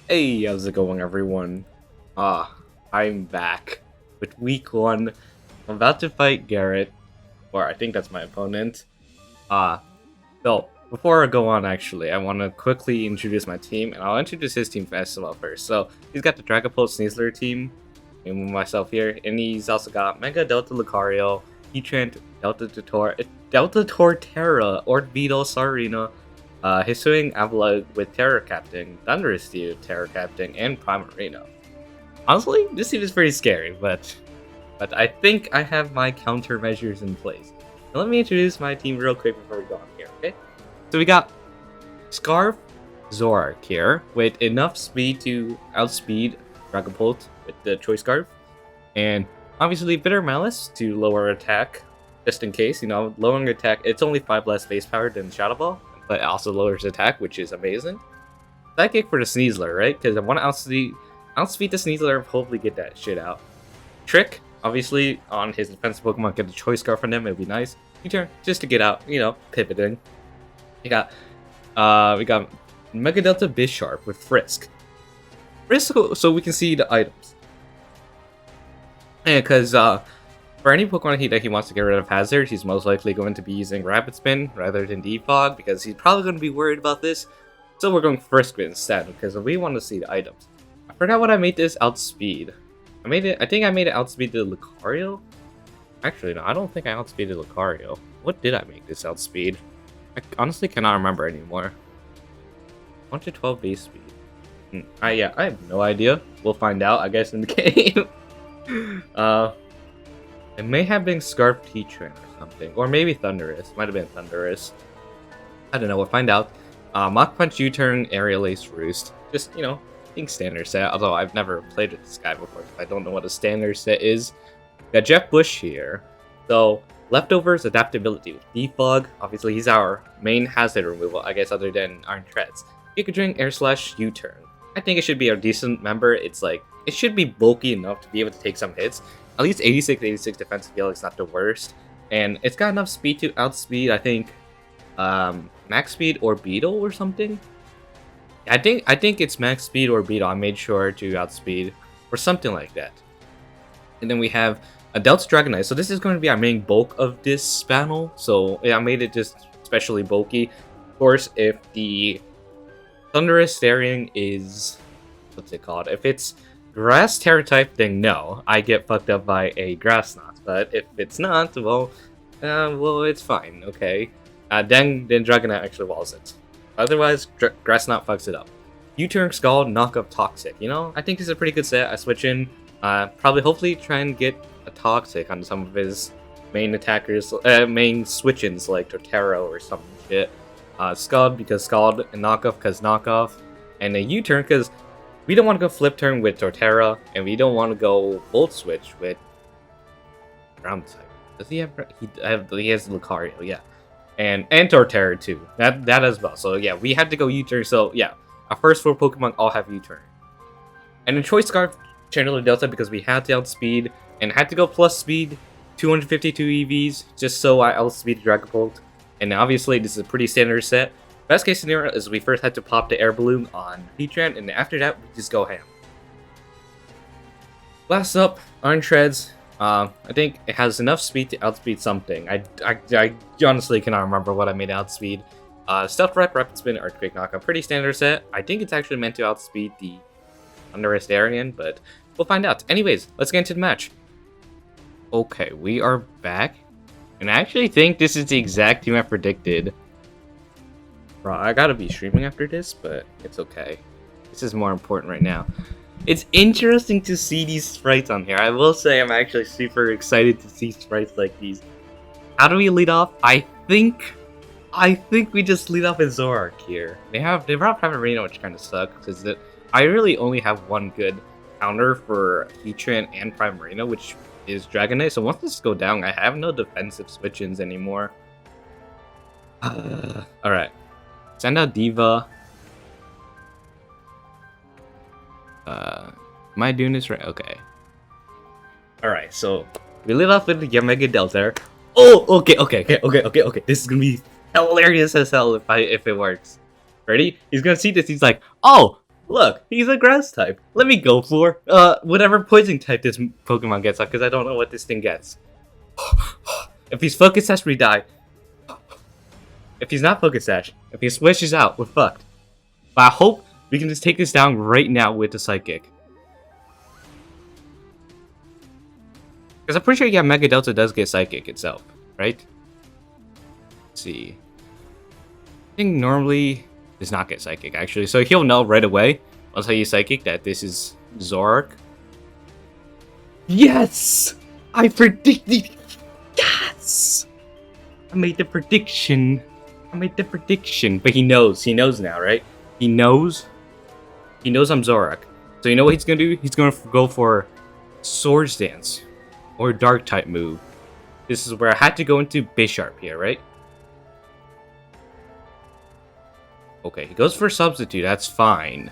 Hey, how's it going, everyone? I'm back with week 1. I'm about to fight Garrett, or I think that's my opponent. Uh, so, before I go on, actually, I want to quickly introduce my team, and I'll introduce his team as well first. So, he's got the Dragapult Sneasler team, and myself here, and he's also got Mega Delta Lucario, Heatran, Delta Torterra, or Beetle Sarina, Hisuian Avila with Terra Captain, Thunderous Steel, Terra Captain, and Primarina. Honestly, this team is pretty scary, but I think I have my countermeasures in place. Now let me introduce my team real quick before we go on here, okay? So we got Scarf Zorak here with enough speed to outspeed Dragapult with the Choice Scarf, and obviously Bitter Malice to lower attack, just in case, lowering attack. It's only 5 less base power than Shadow Ball, but it also lowers attack, which is amazing. Sidekick for the Sneasler, right? Because I want to outspeed the Sneasler and hopefully get that shit out. Trick, obviously, on his defensive Pokemon, get the Choice Scarf from them, it'd be nice. U-turn, just to get out, pivoting. We got Mega Delta Bisharp with Frisk. Frisk, so we can see the items. And because, for any Pokemon that he wants to get rid of Hazard, he's most likely going to be using Rapid Spin rather than Defog, because he's probably going to be worried about this. So we're going First Spin instead, because we want to see the items. I forgot what I made this outspeed. I think I made it outspeed the Lucario? Actually, no, I don't think I outspeeded Lucario. What did I make this outspeed? I honestly cannot remember anymore. 112 base speed. Yeah, I have no idea. We'll find out, I guess, in the game. It may have been Scarf Heatran or something. Or maybe Thunderous. Might have been Thunderous. I don't know, we'll find out. Mach Punch, U-Turn, Aerial Ace, Roost. Just, I think standard set. Although I've never played with this guy before. I don't know what a standard set is. Got Jeff Bush here. So, Leftovers, Adaptability with Defog. Obviously, he's our main hazard removal, I guess, other than Iron Treads. Giga Drain, Air Slash, U-Turn. I think it should be a decent member. It's like, it should be bulky enough to be able to take some hits. At least 86 defensive skill is not the worst. And it's got enough speed to outspeed, I think, Max Speed or Beetle or something. I think it's Max Speed or Beetle. I made sure to outspeed or something like that. And then we have a Delta Dragonite. So this is going to be our main bulk of this panel. So yeah, I made it just especially bulky. Of course, if the Thunderous Staring is, what's it called? If it's Grass Terra type, then no, I get fucked up by a Grass Knot. But if it's not, well, it's fine. Okay. Then Dragonite actually walls it. Otherwise, Grass Knot fucks it up. U-Turn, Scald, Knock Up, Toxic. I think this is a pretty good set. I switch in, probably hopefully try and get a Toxic on some of his main attackers, main switch-ins like Torterra or some shit. Scald because Scald, and Knock Off because Knock Off, and a U-Turn because we don't want to go Flip Turn with Torterra, and we don't want to go Volt Switch with Ground type. Does he have? He has Lucario, yeah. And Torterra too. That as well. So yeah, we had to go U-Turn. So yeah, our first 4 Pokemon all have U-Turn. And then Choice Scarf Chandler Delta because we had to outspeed and had to go plus speed, 252 EVs, just so I outspeed Dragapult. And obviously this is a pretty standard set. Best case scenario is we first had to pop the air balloon on Heatran, and after that we just go ham. Last up, Iron Treads. I think it has enough speed to outspeed something. I honestly cannot remember what I made outspeed. Stealth Rep, Rapid Spin, Earthquake Knockout. Pretty standard set. I think it's actually meant to outspeed the Thunderous Darien, but we'll find out. Anyways, let's get into the match. Okay, we are back. And I actually think this is the exact team I predicted. Bro, I gotta be streaming after this, but it's okay. This is more important right now. It's interesting to see these sprites on here. I will say I'm actually super excited to see sprites like these. How do we lead off? I think we just lead off with Zorak here. They brought Primarina, which kind of sucks because I really only have one good counter for Heatran and Primarina, which is Dragonite. So once this go down, I have no defensive switch-ins anymore. Alright. Send out Diva. Am I doing this right? Okay. Alright, so we lit off with the Mega Delta. Oh, okay. This is gonna be hilarious as hell if it works. Ready? He's gonna see this. He's like, oh, Look, he's a grass type. Let me go for whatever poison type this Pokemon gets, because I don't know what this thing gets. If he's Focus Sash, we die. If he's not Focus Sash, if he switches out, we're fucked. But I hope we can just take this down right now with the Psychic. Because I'm pretty sure, yeah, Mega Delta does get Psychic itself, right? Let's see. I think normally does not get Psychic, actually. So he'll know right away, once I use Psychic, that this is Zoroark. Yes! I predicted! Yes! I made the prediction. But he knows. He knows now, right? He knows. He knows I'm Zoroark. So you know what he's gonna do? He's gonna go for Swords Dance. Or Dark type move. This is where I had to go into Bisharp here, right? Okay, he goes for Substitute. That's fine.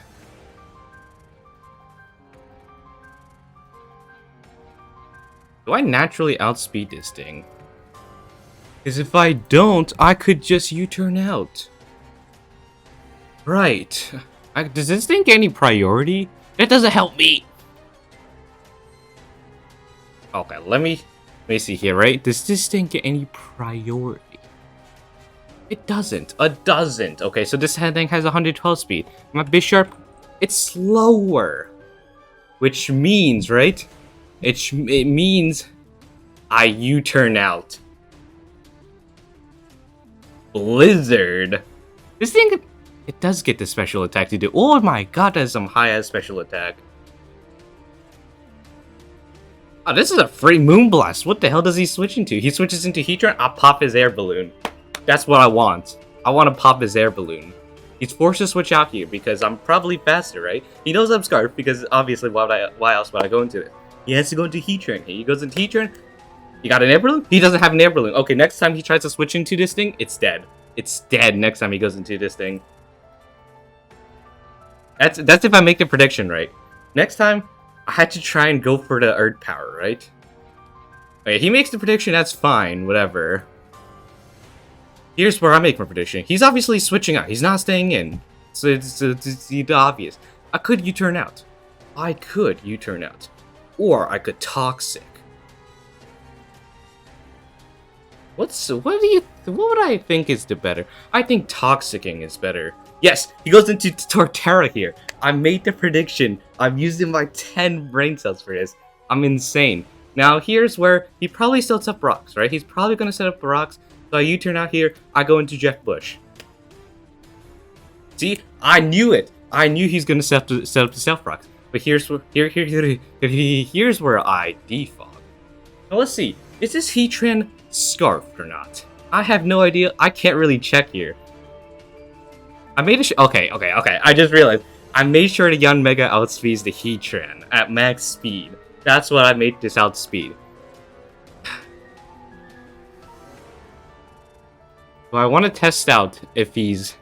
Do I naturally outspeed this thing? Because if I don't, I could just U-turn out. Right. Does this thing get any priority? That doesn't help me. Okay, let me see here, right? Does this thing get any priority? It doesn't. It doesn't. Okay, so this thing has 112 speed. My Bisharp, it's slower. Which means, right? It means I U-turn out. Blizzard. This thing, it does get the special attack to do. Oh my god, that's some high-ass special attack. Oh, this is a free Moonblast. What the hell does he switch into? He switches into Heatran. I'll pop his air balloon. That's what I want. I want to pop his air balloon. He's forced to switch out here because I'm probably faster, right? He knows I'm Scarf because obviously why else would I go into it? He has to go into Heatran here. He goes into Heatran. You got an air balloon? He doesn't have an air balloon. Okay, next time he tries to switch into this thing, it's dead. It's dead next time he goes into this thing. That's if I make the prediction right. Next time, I had to try and go for the Earth Power, right? Okay, he makes the prediction, that's fine, whatever. Here's where I make my prediction. He's obviously switching out. He's not staying in. So it's obvious. I could U-turn out. I could U-turn out. Or I could Toxic. What would I think is the better? I think Toxicing is better. Yes, he goes into Torterra here. I made the prediction. I'm using my 10 brain cells for this. I'm insane. Now here's where he probably sets up rocks, right? He's probably gonna set up rocks. So I U-turn out here. I go into Jeff Bush. See, I knew it. I knew he's gonna set up the Stealth Rocks. But here's where I defog. Now let's see. Is this Heatran Scarfed or not? I have no idea. I can't really check here. I made a okay. I just realized I made sure the Young Mega outspeeds the Heatran at max speed. That's what I made this outspeed. Well, I want to test out if he's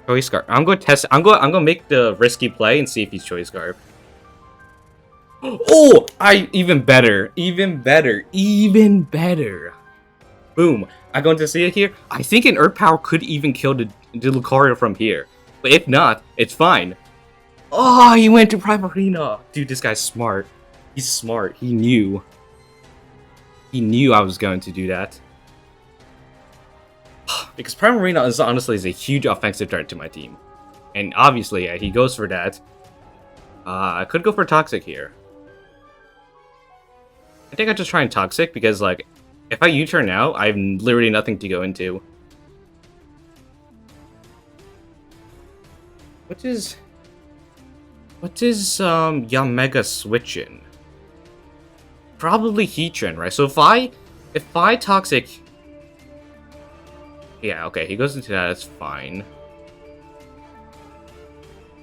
Choice Scarf. I'm going to test. I'm going to make the risky play and see if he's Choice Scarf. Oh, even better. Boom. I'm going to see it here. I think an Earth Power could even kill the Lucario from here. But if not, it's fine. Oh, he went to Primarina. Dude, this guy's smart. He's smart. He knew. He knew I was going to do that. Because Primarina is honestly a huge offensive threat to my team. And obviously, yeah, he goes for that. I could go for Toxic here. I think I just try and Toxic because, like, if I U-turn now, I have literally nothing to go into. What is Yamega switching? Probably Heatran, right? So if I Toxic, yeah, okay, he goes into that, that's fine.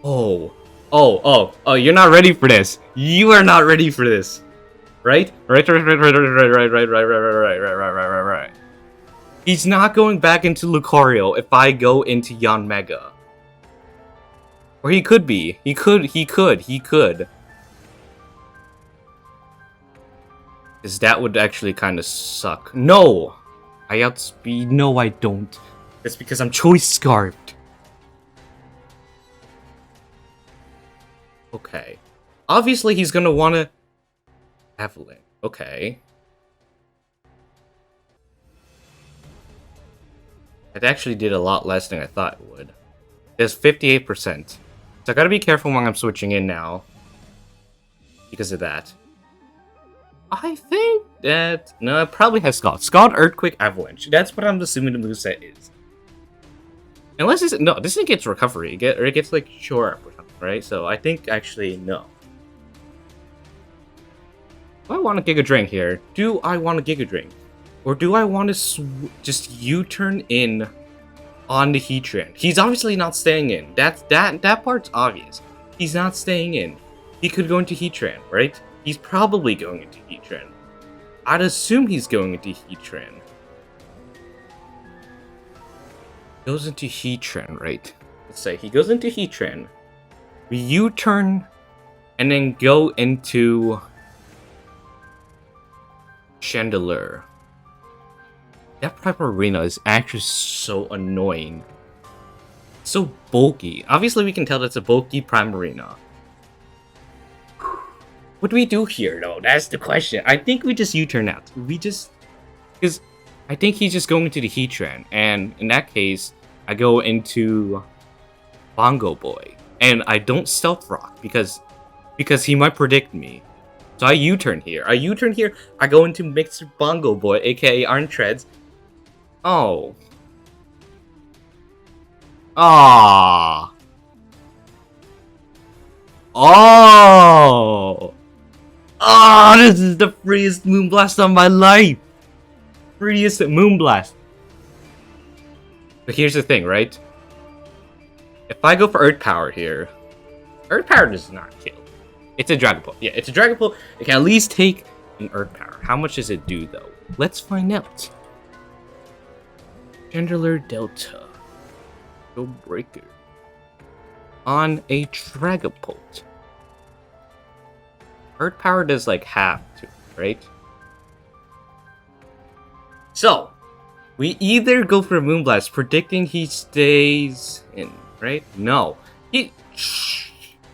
Oh, you're not ready for this. You are not ready for this. Right? Right. He's not going back into Lucario if I go into Yanmega. Or he could be. He could. Because that would actually kind of suck. No! I outspeed. No, I don't. It's because I'm Choice Scarfed. Okay. Obviously, he's gonna want to... Avalanche. Okay. It actually did a lot less than I thought it would. There's 58%. So I gotta be careful when I'm switching in now. Because of that. I think that... No, it probably has Scald. Scald, Earthquake, Avalanche. That's what I'm assuming the moveset is. Unless it's... No, this thing gets Recovery. It gets, like, Shore Up or something, right? So I think, actually, no. Do I want a Giga Drain here? Do I want a Giga Drain? Or do I want to just U-turn in on the Heatran? He's obviously not staying in. That part's obvious. He's not staying in. He could go into Heatran, right? He's probably going into Heatran. I'd assume he's going into Heatran. Goes into Heatran, right? Let's say he goes into Heatran. We U-turn and then go into Chandelure. That Primarina is actually so annoying. So bulky. Obviously, we can tell that's a bulky Primarina. What do we do here, though? That's the question. I think we just U-turn out. Because I think he's just going to the Heatran. And in that case, I go into Bongo Boy. And I don't Stealth Rock because he might predict me. So I U-turn here. I go into Mixed Bongo Boy, aka Iron Treads. Oh. Ah. Oh. Oh, this is the freest Moonblast of my life. Freest Moonblast. But here's the thing, right? If I go for Earth Power here, Earth Power does not kill. It's a Dragapult. Yeah, it's a Dragapult. It can at least take an Earth Power. How much does it do, though? Let's find out. Chandelure Delta. Go Breaker. On a Dragapult. Earth Power does like half to it, right? So, we either go for a Moonblast, predicting he stays in, right? No.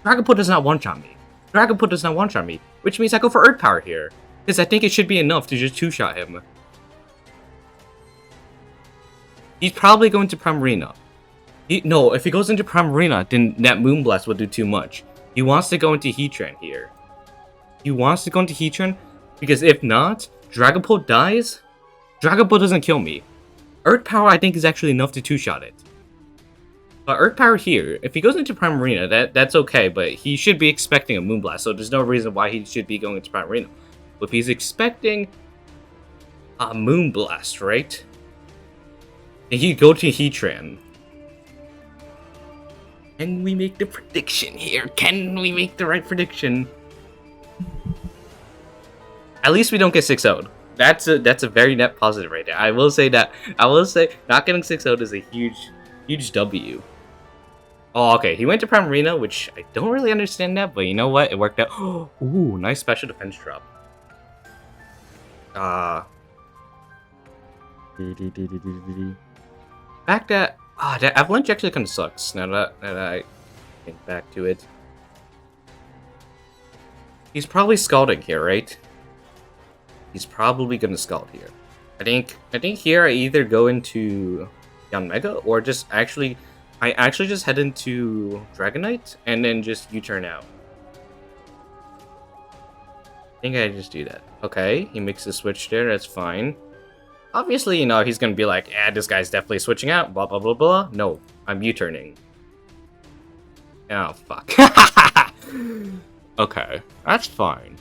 Dragapult does not one-shot me. Which means I go for Earth Power here. Because I think it should be enough to just two-shot him. He's probably going to Primarina. No, if he goes into Primarina, then that Moonblast will do too much. He wants to go into Heatran here. Because if not, Dragapult dies. Dragapult doesn't kill me. Earth Power, I think, is actually enough to two-shot it. But Earth Power here, if he goes into Primarina, that's okay, but he should be expecting a Moonblast, so there's no reason why he should be going into Primarina. But if he's expecting a Moonblast, right? And he'd go to Heatran. Can we make the prediction here? Can we make the right prediction? At least we don't get 6-0'd. That's a very net positive right there. I will say not getting 6-0'd is a huge W. Oh, okay. He went to Primarina, which I don't really understand that, but you know what? It worked out. Ooh, nice special defense drop. Back that. That Avalanche actually kind of sucks. Now that I think back to it, he's probably Scalding here, right? He's probably gonna Scald here. I think here I either go into Yanmega or just actually just head into Dragonite and then just U-turn out. I think I just do that. Okay, he makes a switch there. That's fine. Obviously, you know, he's gonna be like, this guy's definitely switching out, blah, blah, blah, blah. No, I'm U-turning. Oh, fuck. Okay, that's fine.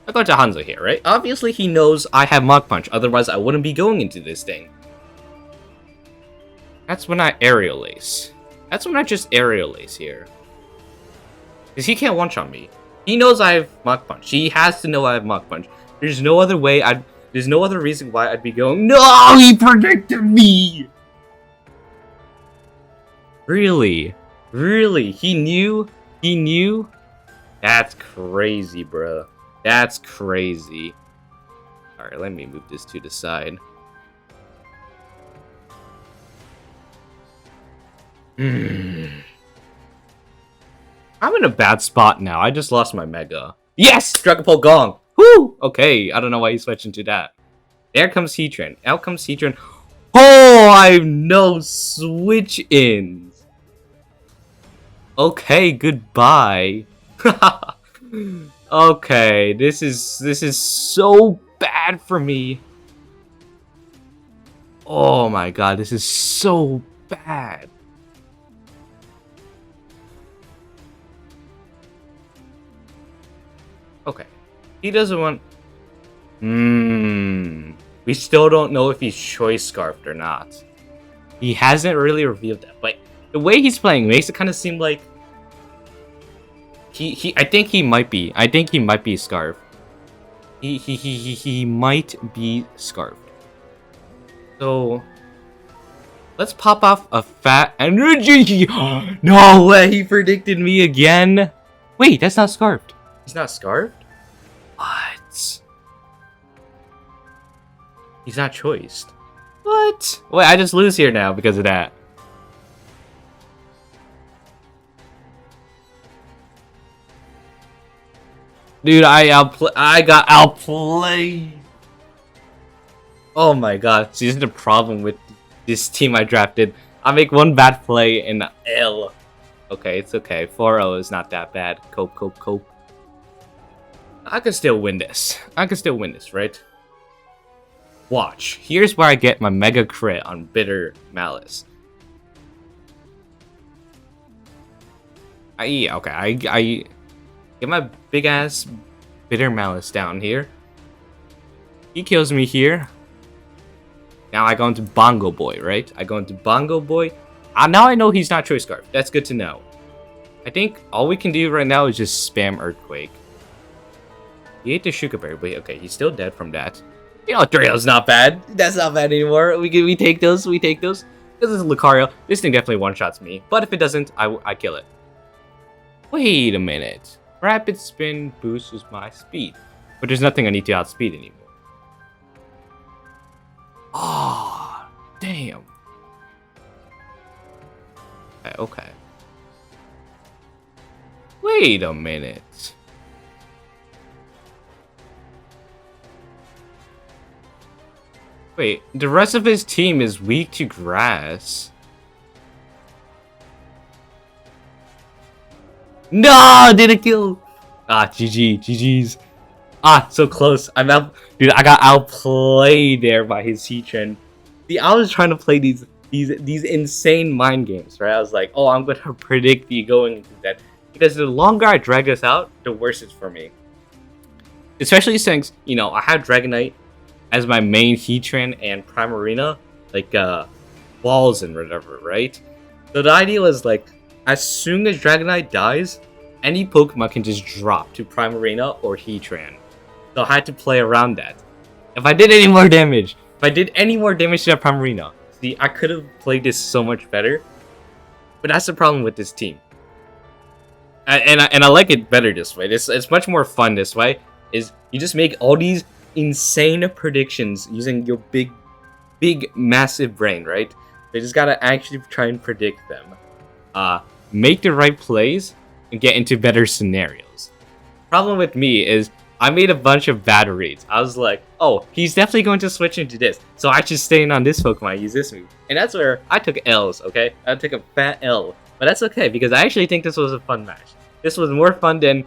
I go to Hanzo here, right? Obviously, he knows I have Mach Punch, otherwise I wouldn't be going into this thing. That's when I Aerial Ace. That's when I just Aerial Ace here. Because he can't one-shot me. He knows I have Mach Punch. He has to know I have Mach Punch. There's no other way there's no other reason why I'd be going, no, he predicted me! Really? Really? He knew? He knew? That's crazy, bro. That's crazy. Alright, let me move this to the side. I'm in a bad spot now. I just lost my Mega. Yes! Dragon Ball Gong! Woo! Okay, I don't know why he's switching to that. There comes Heatran. Out comes Heatran. Oh, I have no switch-ins. Okay, goodbye. Okay, this is so bad for me. Oh my god, this is so bad. Okay. He doesn't want... We still don't know if he's Choice Scarfed or not. He hasn't really revealed that. But the way he's playing makes it kind of seem like... I think he might be. I think he might be Scarfed. He might be Scarfed. So... let's pop off a fat energy. No way, he predicted me again. Wait, that's not Scarfed. He's not Scarfed? What? He's not choiced. What? Wait, I just lose here now because of that. Dude, I got outplayed. Oh my god. See, this is the problem with this team I drafted. I make one bad play and L. Okay, it's okay. 4-0 is not that bad. Cope. I can still win this. I can still win this, right? Watch. Here's where I get my mega crit on Bitter Malice. I get my big ass Bitter Malice down here. He kills me here. Now I go into Bongo Boy, right? I go into Bongo Boy. Now I know he's not Choice Scarf. That's good to know. I think all we can do right now is just spam Earthquake. He ate the Sugar Berry, but okay, he's still dead from that. You know, 3-0's not bad. That's not bad anymore. We take those. We take those. This is Lucario. This thing definitely one-shots me. But if it doesn't, I kill it. Wait a minute. Rapid Spin boosts my speed. But there's nothing I need to outspeed anymore. Oh, damn. Okay. Wait a minute. Wait, the rest of his team is weak to grass. No, didn't kill. GG's. So close. Dude, I got outplayed there by his Heatran. See, I was trying to play these insane mind games, right? I was like, oh, I'm gonna predict you going into that. Because the longer I drag this out, the worse it's for me. Especially since, you know, I have Dragonite as my main Heatran and Primarina, like balls and whatever, right? So the idea was like, as soon as Dragonite dies, any Pokemon can just drop to Primarina or Heatran. So I had to play around that. If I did any more damage to that Primarina, see, I could have played this so much better. But that's the problem with this team. And I like it better this way. It's much more fun this way. Is you just make all these insane predictions using your big, massive brain, right? You just gotta actually try and predict them. Make the right plays and get into better scenarios. Problem with me is I made a bunch of bad reads. I was like, oh, he's definitely going to switch into this, so I should stay in on this Pokemon, use this move. And that's where I took L's, okay? I took a fat L. But that's okay, because I actually think this was a fun match. This was more fun than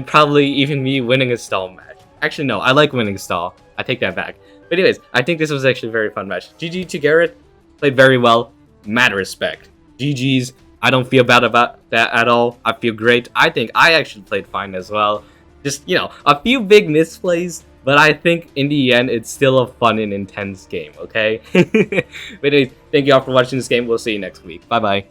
probably even me winning a stall match. Actually, no, I like winning stall. I take that back. But anyways, I think this was actually a very fun match. GG to Garrett. Played very well. Mad respect. GG's. I don't feel bad about that at all. I feel great. I think I actually played fine as well. Just, you know, a few big misplays, but I think in the end, it's still a fun and intense game, okay? But anyways, thank you all for watching this game. We'll see you next week. Bye-bye.